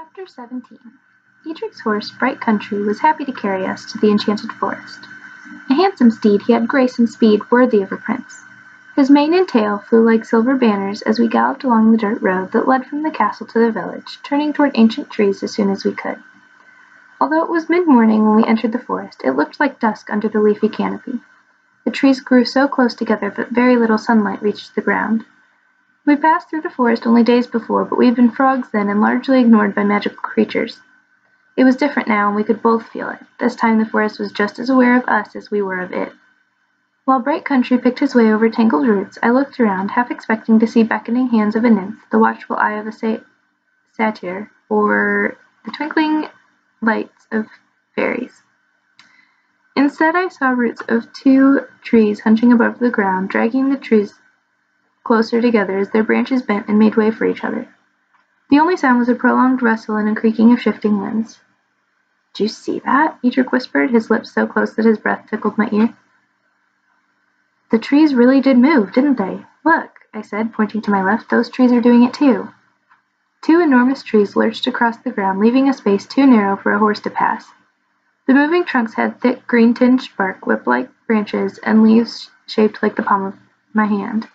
Chapter 17. Dietrich's horse, Bright Country, was happy to carry us to the enchanted forest. A handsome steed, he had grace and speed worthy of a prince. His mane and tail flew like silver banners as we galloped along the dirt road that led from the castle to the village, turning toward ancient trees as soon as we could. Although it was mid-morning when we entered the forest, it looked like dusk under the leafy canopy. The trees grew so close together that very little sunlight reached the ground. We passed through the forest only days before, but we had been frogs then and largely ignored by magical creatures. It was different now, and we could both feel it. This time the forest was just as aware of us as we were of it. While Bright Country picked his way over tangled roots, I looked around, half expecting to see beckoning hands of a nymph, the watchful eye of a satyr, or the twinkling lights of fairies. Instead, I saw roots of two trees hunching above the ground, dragging the trees closer together as their branches bent and made way for each other. The only sound was a prolonged rustle and a creaking of shifting limbs. "Did you see that?" Dietrich whispered, his lips so close that his breath tickled my ear. "The trees really did move, didn't they? Look," I said, pointing to my left, "those trees are doing it too." Two enormous trees lurched across the ground, leaving a space too narrow for a horse to pass. The moving trunks had thick green-tinged bark, whip-like branches, and leaves shaped like the palm of my hand.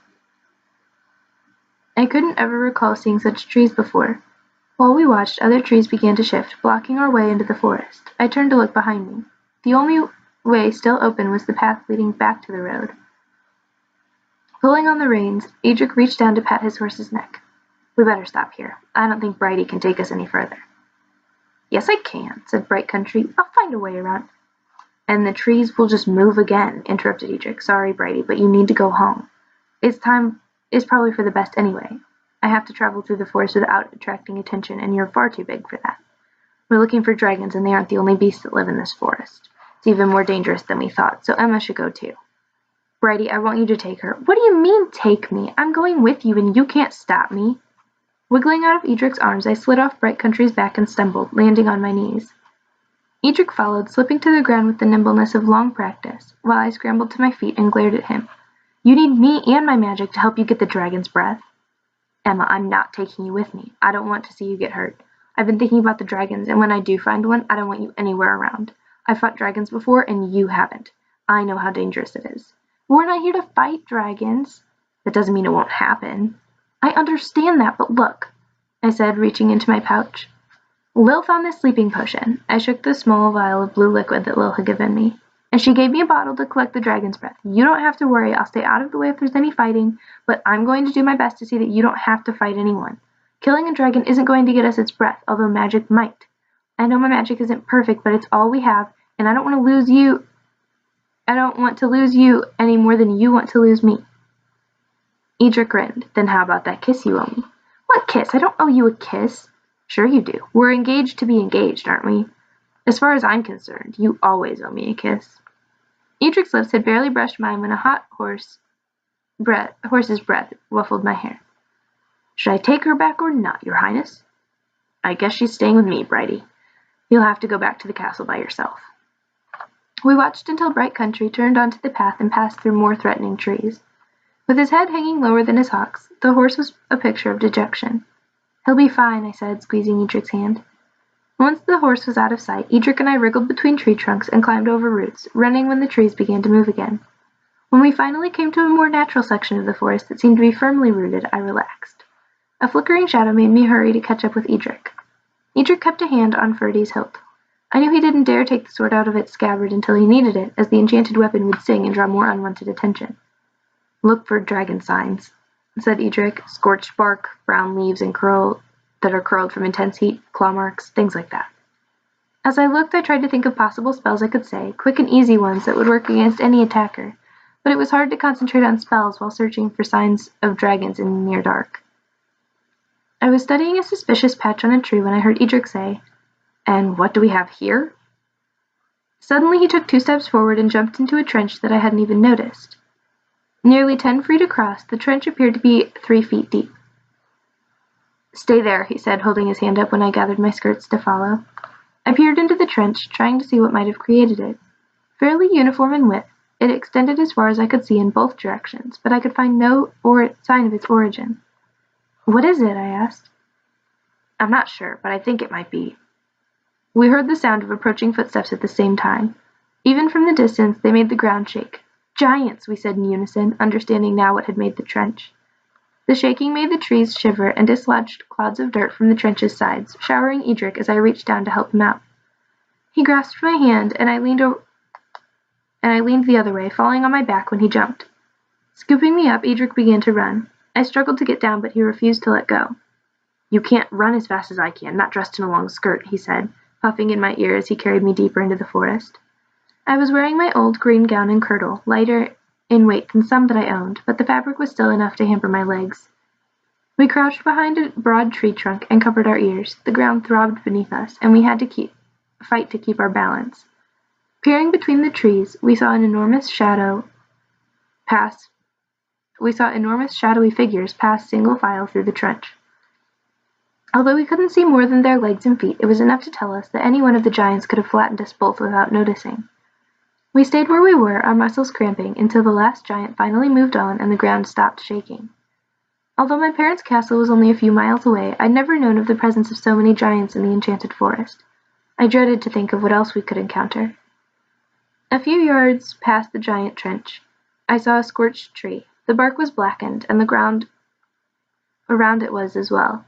I couldn't ever recall seeing such trees before. While we watched, other trees began to shift, blocking our way into the forest. I turned to look behind me. The only way still open was the path leading back to the road. Pulling on the reins, Dietrich reached down to pat his horse's neck. "We better stop here. I don't think Brighty can take us any further." "Yes, I can," said Bright Country. "I'll find a way around." "And the trees will just move again," interrupted Dietrich. "Sorry, Brighty, but you need to go home. It's probably for the best anyway. I have to travel through the forest without attracting attention, and you're far too big for that. We're looking for dragons, and they aren't the only beasts that live in this forest. It's even more dangerous than we thought, so Emma should go too. Brighty, I want you to take her." "What do you mean, take me? I'm going with you, and you can't stop me." Wiggling out of Dietrich's arms, I slid off Bright Country's back and stumbled, landing on my knees. Dietrich followed, slipping to the ground with the nimbleness of long practice, while I scrambled to my feet and glared at him. "You need me and my magic to help you get the dragon's breath." "Emma, I'm not taking you with me. I don't want to see you get hurt. I've been thinking about the dragons, and when I do find one, I don't want you anywhere around. I've fought dragons before, and you haven't. I know how dangerous it is." "We're not here to fight dragons." "That doesn't mean it won't happen." "I understand that, but look," I said, reaching into my pouch. "Lil found this sleeping potion." I shook the small vial of blue liquid that Lil had given me. "And she gave me a bottle to collect the dragon's breath. You don't have to worry. I'll stay out of the way if there's any fighting, but I'm going to do my best to see that you don't have to fight anyone. Killing a dragon isn't going to get us its breath, although magic might. I know my magic isn't perfect, but it's all we have, and I don't want to lose you. I don't want to lose you any more than you want to lose me." Dietrich grinned. "Then how about that kiss you owe me?" "What kiss? I don't owe you a kiss." "Sure you do. We're engaged to be engaged, aren't we? As far as I'm concerned, you always owe me a kiss." Dietrich's lips had barely brushed mine when a hot horse's breath ruffled my hair. "Should I take her back or not, Your Highness?" "I guess she's staying with me, Brighty. You'll have to go back to the castle by yourself." We watched until Bright Country turned onto the path and passed through more threatening trees. With his head hanging lower than his hocks, the horse was a picture of dejection. "He'll be fine," I said, squeezing Dietrich's hand. Once the horse was out of sight, Dietrich and I wriggled between tree trunks and climbed over roots, running when the trees began to move again. When we finally came to a more natural section of the forest that seemed to be firmly rooted, I relaxed. A flickering shadow made me hurry to catch up with Dietrich. Dietrich kept a hand on Ferdy's hilt. I knew he didn't dare take the sword out of its scabbard until he needed it, as the enchanted weapon would sing and draw more unwanted attention. "Look for dragon signs," said Dietrich. "Scorched bark, brown leaves that are curled from intense heat, claw marks, things like that." As I looked, I tried to think of possible spells I could say, quick and easy ones that would work against any attacker, but it was hard to concentrate on spells while searching for signs of dragons in the near dark. I was studying a suspicious patch on a tree when I heard Dietrich say, "And what do we have here?" Suddenly he took 2 steps forward and jumped into a trench that I hadn't even noticed. Nearly 10 feet across, the trench appeared to be 3 feet deep. "Stay there," he said, holding his hand up when I gathered my skirts to follow. I peered into the trench, trying to see what might have created it. Fairly uniform in width, it extended as far as I could see in both directions, but I could find no sign of its origin. "What is it?" I asked. I'm not sure, but I think it might be. We heard the sound of approaching footsteps at the same time. Even from the distance, they made the ground shake. Giants, we said in unison, understanding now what had made the trench. The shaking made the trees shiver and dislodged clouds of dirt from the trench's sides, showering Edric as I reached down to help him out. He grasped my hand, and I leaned the other way, falling on my back when he jumped. Scooping me up, Edric began to run. I struggled to get down, but he refused to let go. You can't run as fast as I can, not dressed in a long skirt, he said, puffing in my ear as he carried me deeper into the forest. I was wearing my old green gown and kirtle, lighter in weight than some that I owned, but the fabric was still enough to hamper my legs. We crouched behind a broad tree trunk and covered our ears. The ground throbbed beneath us, and we had to fight to keep our balance. Peering between the trees, we saw enormous shadowy figures pass single file through the trench. Although we couldn't see more than their legs and feet, it was enough to tell us that any one of the giants could have flattened us both without noticing. We stayed where we were, our muscles cramping, until the last giant finally moved on and the ground stopped shaking. Although my parents' castle was only a few miles away, I'd never known of the presence of so many giants in the enchanted forest. I dreaded to think of what else we could encounter. A few yards past the giant trench, I saw a scorched tree. The bark was blackened, and the ground around it was as well.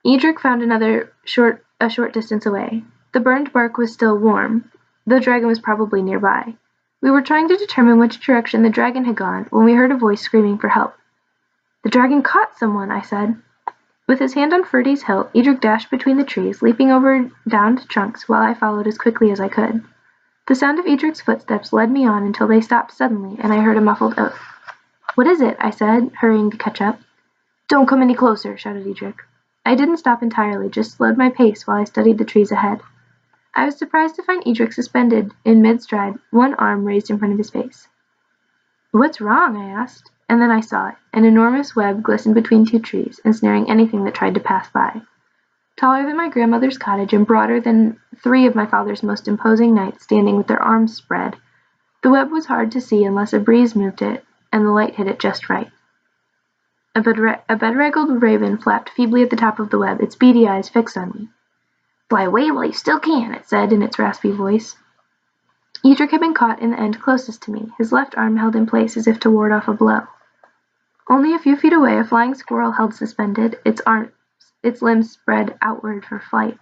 Edric found a short distance away. The burned bark was still warm. The dragon was probably nearby. We were trying to determine which direction the dragon had gone when we heard a voice screaming for help. The dragon caught someone, I said. With his hand on Ferdy's hilt, Edric dashed between the trees, leaping over downed trunks while I followed as quickly as I could. The sound of Edric's footsteps led me on until they stopped suddenly, and I heard a muffled oath. What is it? I said, hurrying to catch up. Don't come any closer, shouted Edric. I didn't stop entirely, just slowed my pace while I studied the trees ahead. I was surprised to find Edric suspended in mid-stride, one arm raised in front of his face. What's wrong? I asked, and then I saw it. An enormous web glistened between two trees, ensnaring anything that tried to pass by. Taller than my grandmother's cottage and broader than 3 of my father's most imposing knights standing with their arms spread, the web was hard to see unless a breeze moved it and the light hit it just right. A bedraggled raven flapped feebly at the top of the web, its beady eyes fixed on me. Fly away while you still can, it said in its raspy voice. Edric had been caught in the end closest to me, his left arm held in place as if to ward off a blow. Only a few feet away, a flying squirrel held suspended, its limbs spread outward for flight.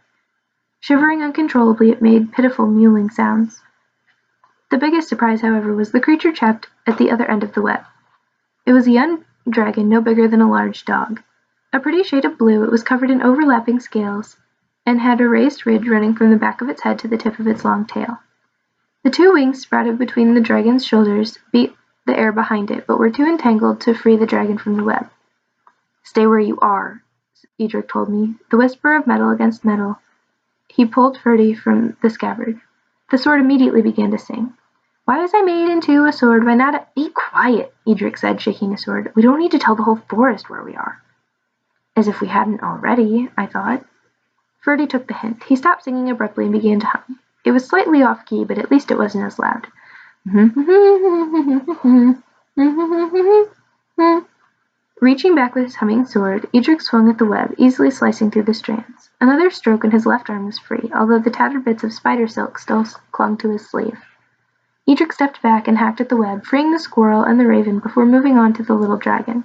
Shivering uncontrollably, it made pitiful mewling sounds. The biggest surprise, however, was the creature trapped at the other end of the web. It was a young dragon no bigger than a large dog. A pretty shade of blue, it was covered in overlapping scales and had a raised ridge running from the back of its head to the tip of its long tail. The 2 wings sprouted between the dragon's shoulders beat the air behind it, but were too entangled to free the dragon from the web. Stay where you are, Edric told me. The whisper of metal against metal. He pulled Ferdy from the scabbard. The sword immediately began to sing. Why was I made into a sword? Why not? Be quiet, Edric said, shaking his sword. We don't need to tell the whole forest where we are. As if we hadn't already, I thought. Ferdy took the hint. He stopped singing abruptly and began to hum. It was slightly off-key, but at least it wasn't as loud. Reaching back with his humming sword, Edric swung at the web, easily slicing through the strands. Another stroke and his left arm was free, although the tattered bits of spider silk still clung to his sleeve. Edric stepped back and hacked at the web, freeing the squirrel and the raven before moving on to the little dragon.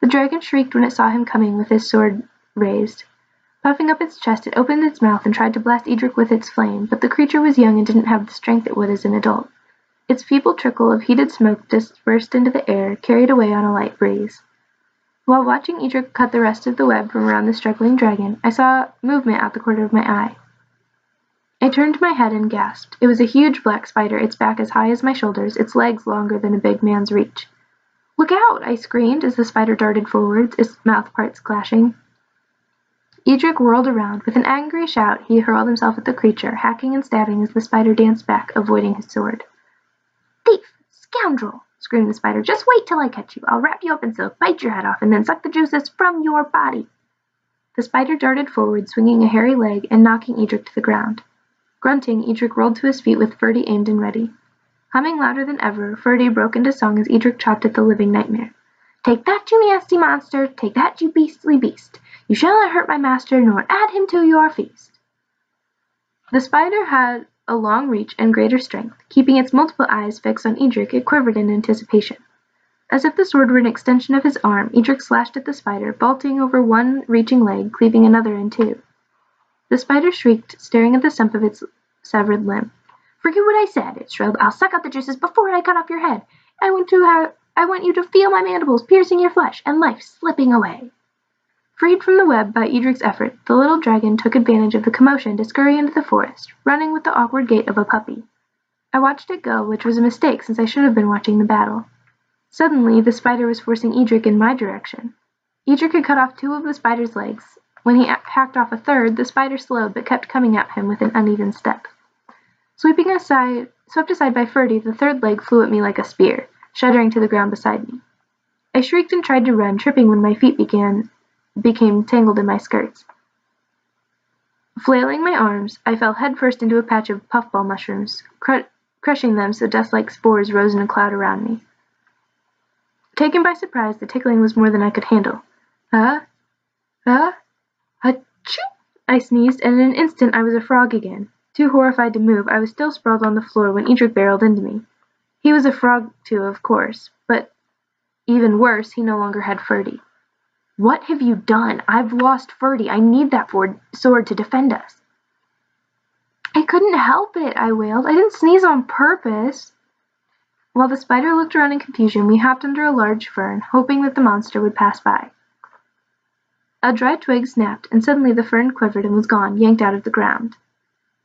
The dragon shrieked when it saw him coming with his sword raised. Puffing up its chest, it opened its mouth and tried to blast Edric with its flame, but the creature was young and didn't have the strength it would as an adult. Its feeble trickle of heated smoke dispersed into the air, carried away on a light breeze. While watching Edric cut the rest of the web from around the struggling dragon, I saw movement out the corner of my eye. I turned my head and gasped. It was a huge black spider, its back as high as my shoulders, its legs longer than a big man's reach. Look out! I screamed as the spider darted forwards, its mouth parts clashing. Edric whirled around. With an angry shout, he hurled himself at the creature, hacking and stabbing as the spider danced back, avoiding his sword. Thief! Scoundrel! Screamed the spider. Just wait till I catch you. I'll wrap you up in silk, bite your head off, and then suck the juices from your body. The spider darted forward, swinging a hairy leg and knocking Edric to the ground. Grunting, Edric rolled to his feet with Ferdy aimed and ready. Humming louder than ever, Ferdy broke into song as Edric chopped at the living nightmare. Take that, you nasty monster! Take that, you beastly beast! You shall not hurt my master, nor add him to your feast." The spider had a long reach and greater strength. Keeping its multiple eyes fixed on Edric, it quivered in anticipation. As if the sword were an extension of his arm, Edric slashed at the spider, vaulting over one reaching leg, cleaving another in two. The spider shrieked, staring at the stump of its severed limb. "Forget what I said," it shrilled. "I'll suck out the juices before I cut off your head. I want you to feel my mandibles piercing your flesh, and life slipping away." Freed from the web by Edric's effort, the little dragon took advantage of the commotion to scurry into the forest, running with the awkward gait of a puppy. I watched it go, which was a mistake since I should have been watching the battle. Suddenly, the spider was forcing Edric in my direction. Edric had cut off 2 of the spider's legs. When he hacked off a third, the spider slowed but kept coming at him with an uneven step. Swept aside by Ferdy, the third leg flew at me like a spear, shuddering to the ground beside me. I shrieked and tried to run, tripping when my feet became tangled in my skirts. Flailing my arms, I fell headfirst into a patch of puffball mushrooms, crushing them so dust-like spores rose in a cloud around me. Taken by surprise, the tickling was more than I could handle. Achoo! I sneezed, and in an instant I was a frog again. Too horrified to move, I was still sprawled on the floor when Edric barreled into me. He was a frog too, of course, but even worse, he no longer had Ferdy. "What have you done? I've lost Ferdy. I need that sword to defend us." "I couldn't help it," I wailed. "I didn't sneeze on purpose." While the spider looked around in confusion, we hopped under a large fern, hoping that the monster would pass by. A dry twig snapped, and suddenly the fern quivered and was gone, yanked out of the ground.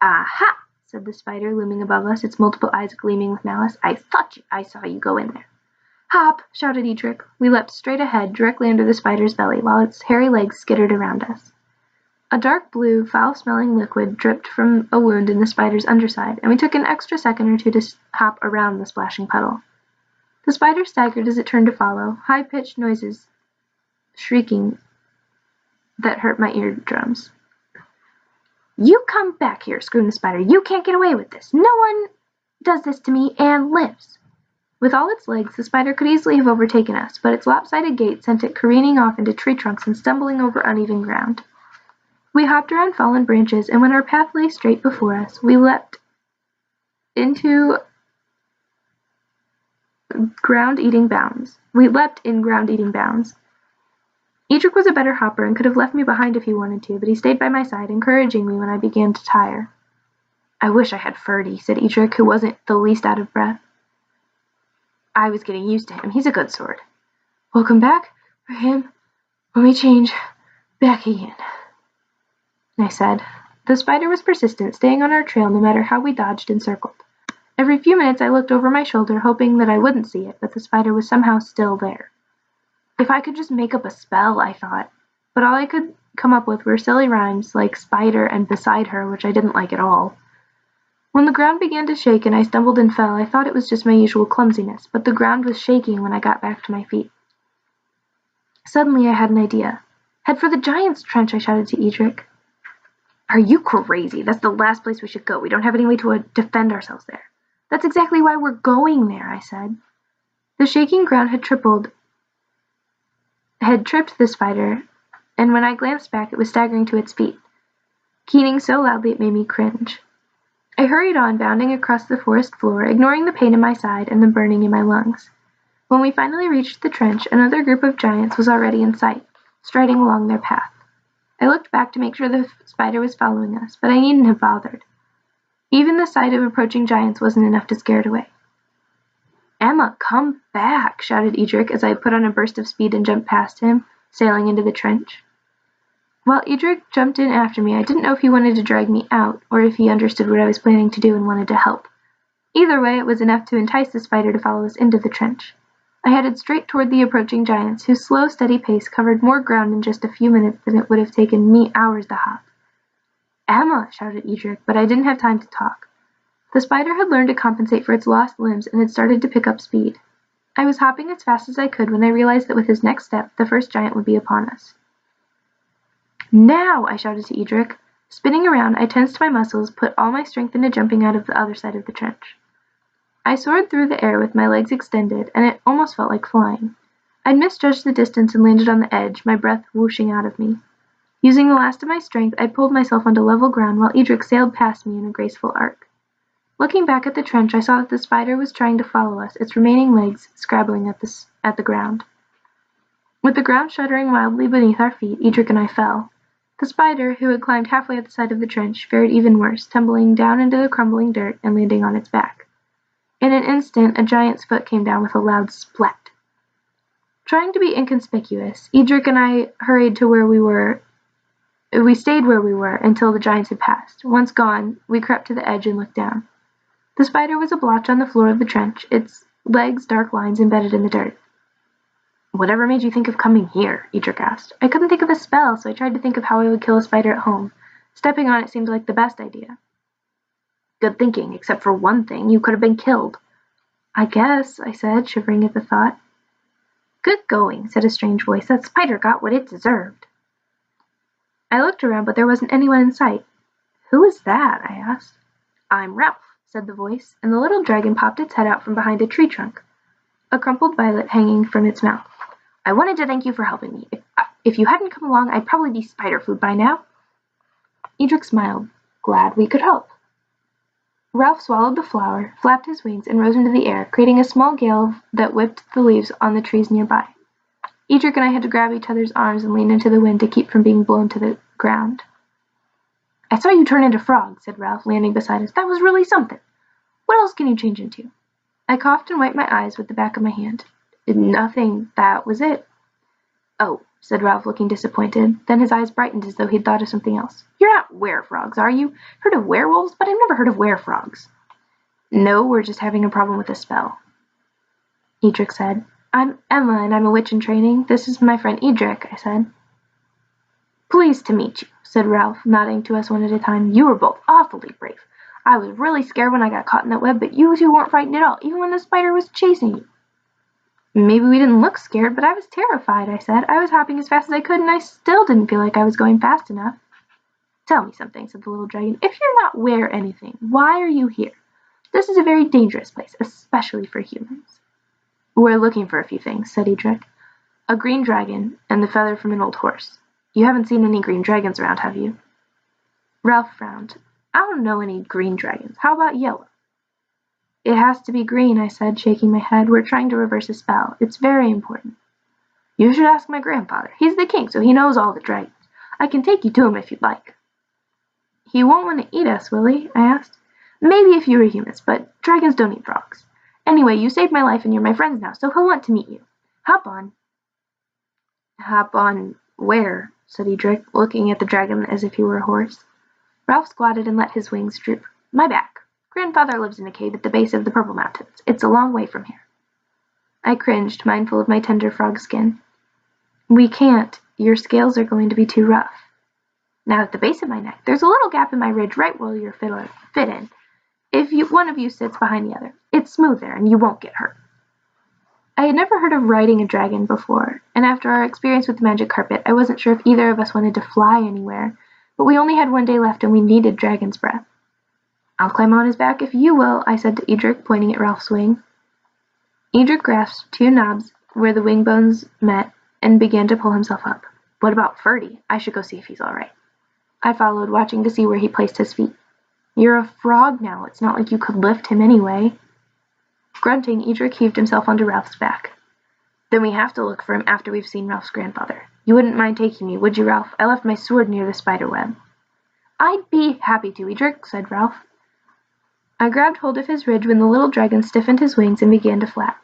"Aha!" said the spider, looming above us, its multiple eyes gleaming with malice. "I thought I saw you go in there." "Hop!" shouted Edric. We leapt straight ahead, directly under the spider's belly, while its hairy legs skittered around us. A dark blue, foul-smelling liquid dripped from a wound in the spider's underside, and we took an extra second or two to hop around the splashing puddle. The spider staggered as it turned to follow, high-pitched noises shrieking that hurt my eardrums. "You come back here," screamed the spider. "You can't get away with this. No one does this to me and lives." With all its legs, the spider could easily have overtaken us, but its lopsided gait sent it careening off into tree trunks and stumbling over uneven ground. We hopped around fallen branches, and when our path lay straight before us, we leapt in ground-eating bounds. Edric was a better hopper and could have left me behind if he wanted to, but he stayed by my side, encouraging me when I began to tire. "I wish I had Ferdy," said Edric, who wasn't the least out of breath. "I was getting used to him. He's a good sword." "We'll come back for him when we change back again," I said. The spider was persistent, staying on our trail no matter how we dodged and circled. Every few minutes I looked over my shoulder, hoping that I wouldn't see it, but the spider was somehow still there. If I could just make up a spell, I thought, but all I could come up with were silly rhymes like spider and beside her, which I didn't like at all. When the ground began to shake and I stumbled and fell, I thought it was just my usual clumsiness, but the ground was shaking when I got back to my feet. Suddenly I had an idea. "Head for the giant's trench," I shouted to Edric. "Are you crazy? That's the last place we should go. We don't have any way to defend ourselves there." "That's exactly why we're going there," I said. The shaking ground had tripped the spider, and when I glanced back, it was staggering to its feet, keening so loudly it made me cringe. I hurried on, bounding across the forest floor, ignoring the pain in my side and the burning in my lungs. When we finally reached the trench, another group of giants was already in sight, striding along their path. I looked back to make sure the spider was following us, but I needn't have bothered. Even the sight of approaching giants wasn't enough to scare it away. "Emma, come back," shouted Edric as I put on a burst of speed and jumped past him, sailing into the trench. While Edric jumped in after me, I didn't know if he wanted to drag me out, or if he understood what I was planning to do and wanted to help. Either way, it was enough to entice the spider to follow us into the trench. I headed straight toward the approaching giants, whose slow, steady pace covered more ground in just a few minutes than it would have taken me hours to hop. "Emma," shouted Edric, but I didn't have time to talk. The spider had learned to compensate for its lost limbs and had started to pick up speed. I was hopping as fast as I could when I realized that with his next step, the first giant would be upon us. "Now!" I shouted to Edric. Spinning around, I tensed my muscles, put all my strength into jumping out of the other side of the trench. I soared through the air with my legs extended, and it almost felt like flying. I'd misjudged the distance and landed on the edge, my breath whooshing out of me. Using the last of my strength, I pulled myself onto level ground while Edric sailed past me in a graceful arc. Looking back at the trench, I saw that the spider was trying to follow us, its remaining legs scrabbling at the ground. With the ground shuddering wildly beneath our feet, Edric and I fell. The spider, who had climbed halfway up the side of the trench, fared even worse, tumbling down into the crumbling dirt and landing on its back. In an instant, a giant's foot came down with a loud splat. Trying to be inconspicuous, Edric and I hurried to where we were. We stayed where we were until the giants had passed. Once gone, we crept to the edge and looked down. The spider was a blotch on the floor of the trench, its legs dark lines embedded in the dirt. "Whatever made you think of coming here?" Edric asked. I couldn't think of a spell, so I tried to think of how I would kill a spider at home. Stepping on it seemed like the best idea. "Good thinking, except for one thing. You could have been killed." "I guess," I said, shivering at the thought. "Good going," said a strange voice. "That spider got what it deserved." I looked around, but there wasn't anyone in sight. "Who is that?" I asked. "I'm Ralph," said the voice, and the little dragon popped its head out from behind a tree trunk, a crumpled violet hanging from its mouth. "I wanted to thank you for helping me. If you hadn't come along, I'd probably be spider food by now." Edric smiled. "Glad we could help." Ralph swallowed the flower, flapped his wings, and rose into the air, creating a small gale that whipped the leaves on the trees nearby. Edric and I had to grab each other's arms and lean into the wind to keep from being blown to the ground. "I saw you turn into frogs," said Ralph, landing beside us. "That was really something. What else can you change into?" I coughed and wiped my eyes with the back of my hand. "Nothing. That was it." "Oh," said Ralph, looking disappointed. Then his eyes brightened as though he'd thought of something else. "You're not werefrogs, are you? Heard of werewolves? But I've never heard of werefrogs." "No, we're just having a problem with a spell," Edric said. "I'm Emma, and I'm a witch in training. This is my friend Edric," I said. "Pleased to meet you," said Ralph, nodding to us one at a time. "You were both awfully brave. I was really scared when I got caught in that web, but you two weren't frightened at all, even when the spider was chasing you." "Maybe we didn't look scared, but I was terrified," I said. "I was hopping as fast as I could, and I still didn't feel like I was going fast enough." "Tell me something," said the little dragon. "If you're not anything, why are you here? This is a very dangerous place, especially for humans." "We're looking for a few things," said Edric. "A green dragon, and the feather from an old horse. You haven't seen any green dragons around, have you?" Ralph frowned. "I don't know any green dragons. How about yellow?" "It has to be green," I said, shaking my head. "We're trying to reverse a spell. It's very important." "You should ask my grandfather. He's the king, so he knows all the dragons. I can take you to him if you'd like." "He won't want to eat us, will he?" I asked. "Maybe if you were humans, but dragons don't eat frogs. Anyway, you saved my life and you're my friends now, so he'll want to meet you. Hop on." "Hop on where?" said Edric, looking at the dragon as if he were a horse. Ralph squatted and let his wings droop. "My back. Grandfather lives in a cave at the base of the Purple Mountains. It's a long way from here." I cringed, mindful of my tender frog skin. "We can't. Your scales are going to be too rough." "Not at the base of my neck. There's a little gap in my ridge right where your fit in. If one of you sits behind the other, it's smooth there and you won't get hurt." I had never heard of riding a dragon before, and after our experience with the magic carpet, I wasn't sure if either of us wanted to fly anywhere, but we only had one day left and we needed dragon's breath. "I'll climb on his back if you will," I said to Edric, pointing at Ralph's wing. Edric grasped two knobs where the wing bones met and began to pull himself up. "What about Ferdy? I should go see if he's all right." I followed, watching to see where he placed his feet. "You're a frog now. It's not like you could lift him anyway." Grunting, Edric heaved himself onto Ralph's back. "Then we have to look for him after we've seen Ralph's grandfather. You wouldn't mind taking me, would you, Ralph? I left my sword near the spider web." "I'd be happy to, Edric," said Ralph. I grabbed hold of his ridge when the little dragon stiffened his wings and began to flap.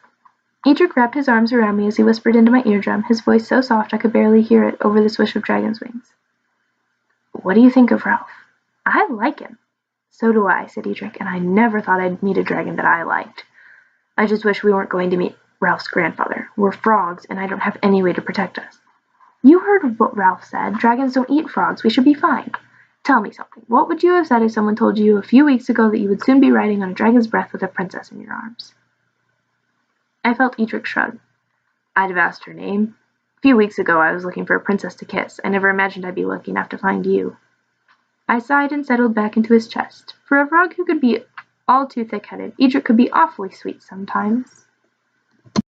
Edric wrapped his arms around me as he whispered into my eardrum, his voice so soft I could barely hear it over the swish of dragon's wings. "What do you think of Ralph?" "I like him." "So do I," said Edric, "and I never thought I'd meet a dragon that I liked. I just wish we weren't going to meet Ralph's grandfather. We're frogs, and I don't have any way to protect us." "You heard what Ralph said. Dragons don't eat frogs. We should be fine. Tell me something. What would you have said if someone told you a few weeks ago that you would soon be riding on a dragon's breath with a princess in your arms?" I felt Edric shrug. "I'd have asked her name. A few weeks ago I was looking for a princess to kiss. I never imagined I'd be lucky enough to find you." I sighed and settled back into his chest. For a frog who could be all too thick-headed, Edric could be awfully sweet sometimes.